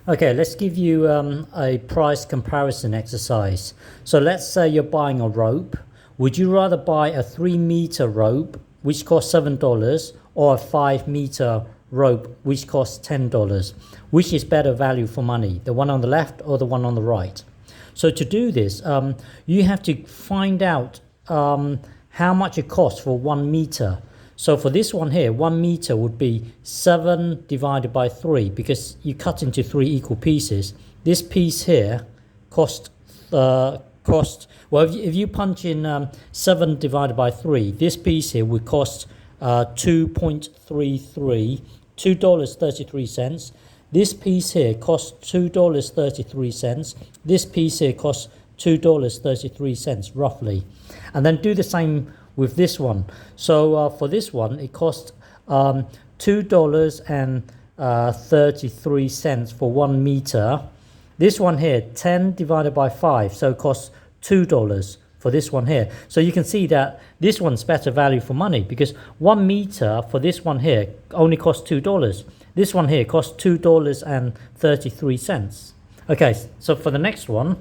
Okay, let's give you a price comparison exercise. So let's say you're buying a rope. Would you rather buy a 3 meter rope, which costs $7, or a 5 meter rope, which costs $10? Which is better value for money, the one on the left or the one on the right? So to do this, you have to find out how much it costs for 1 meter. So for this one here, 1 meter would be 7 divided by 3 because you cut into 3 equal pieces. This piece here cost well, if you punch in 7 divided by 3, this piece here would cost 2.33, $2.33. This piece here costs $2.33. This piece here costs $2.33 roughly. And then do the same with this one. So for this one, it costs $2.33 for 1 meter. This one here, 10 divided by 5, so it costs $2 for this one here. So you can see that this one's better value for money because 1 meter for this one here only costs $2. This one here costs $2.33. Okay, so for the next one,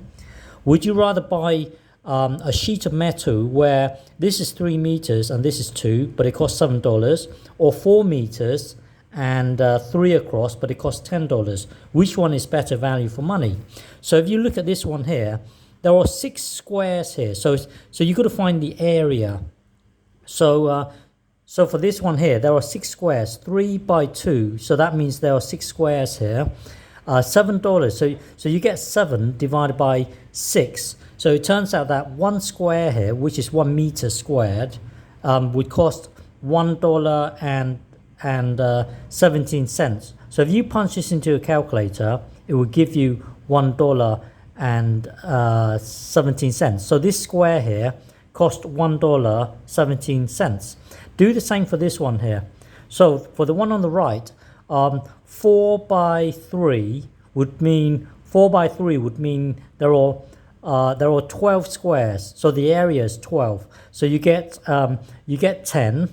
would you rather buy a sheet of metal where this is 3 meters and this is 2, but it costs $7, or 4 meters and 3 across, but it costs $10? Which one is better value for money? So if you look at this one here, there are 6 squares here. So you've got to find the area. So for this one here, there are 6 squares, 3 by 2. So that means there are 6 squares here. $7. So you get 7 divided by 6. So it turns out that 1 square here, which is 1 meter squared, would cost $1.17. So if you punch this into a calculator, it will give you $1.17. So this square here cost $1.17. Do the same for this one here. So for the one on the right, 4 by 3 would mean there are 12 squares, so the area is 12. So you get 10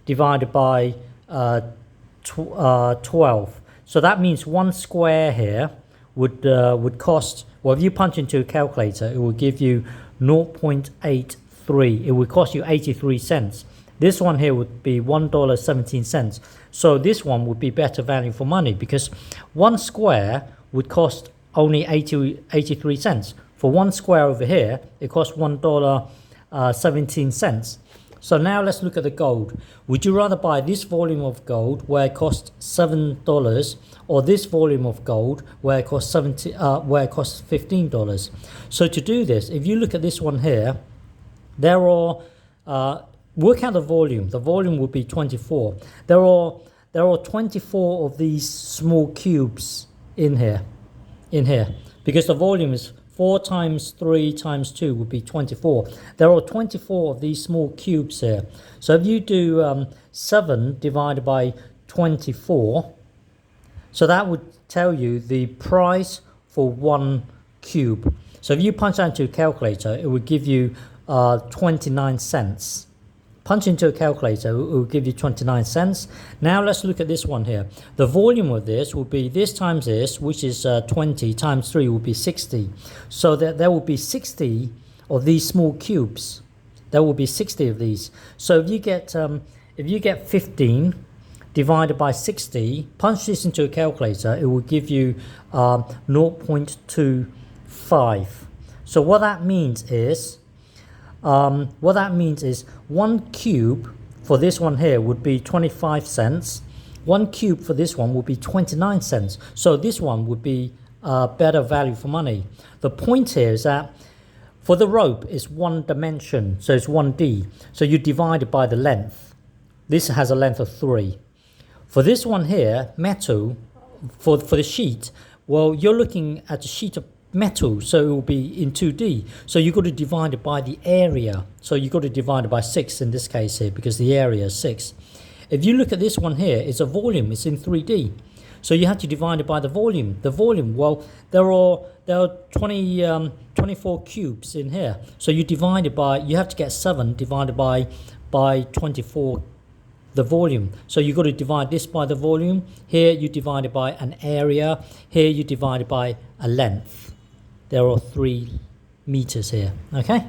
divided by 12. So that means 1 square here would cost, well, if you punch into a calculator, it will give you 0.83. It would cost you 83 cents. This one here would be $1.17. So this one would be better value for money because 1 square would cost only 83 cents. For 1 square over here, it costs $1.17. So now let's look at the gold. Would you rather buy this volume of gold where it costs $7, or this volume of gold where it costs $15? So to do this, if you look at this one here, there are work out the volume. The volume would be 24. There are 24 of these small cubes in here, because the volume is 4 times 3 times 2 would be 24. There are 24 of these small cubes here. So if you do 7 divided by 24, so that would tell you the price for 1 cube. So if you punch that into a calculator, it would give you 29 cents. Punch into a calculator, it will give you 29 cents. Now let's look at this one here. The volume of this will be this times this, which is 20 times 3 will be 60. So that there will be 60 of these small cubes. There will be 60 of these. So if you get 15 divided by 60, punch this into a calculator, it will give you 0.25. So what that means is 1 cube for this one here would be 25 cents. 1 cube for this one would be 29 cents. So this one would be better value for money. The point here is that for the rope, it's 1 dimension, so it's 1D. So you divide it by the length. This has a length of 3. For this one here, metal, for the sheet, well, you're looking at a sheet of metal, so it will be in 2D. So you've got to divide it by the area. So you've got to divide it by 6 in this case here because the area is 6. If you look at this one here, it's a volume, it's in 3D. So you have to divide it by the volume. The volume, well, there are 24 cubes in here. So you divide it by, you have to get 7 divided by 24 the volume. So you've got to divide this by the volume. Here you divide it by an area. Here you divide it by a length. There are 3 meters here. Okay.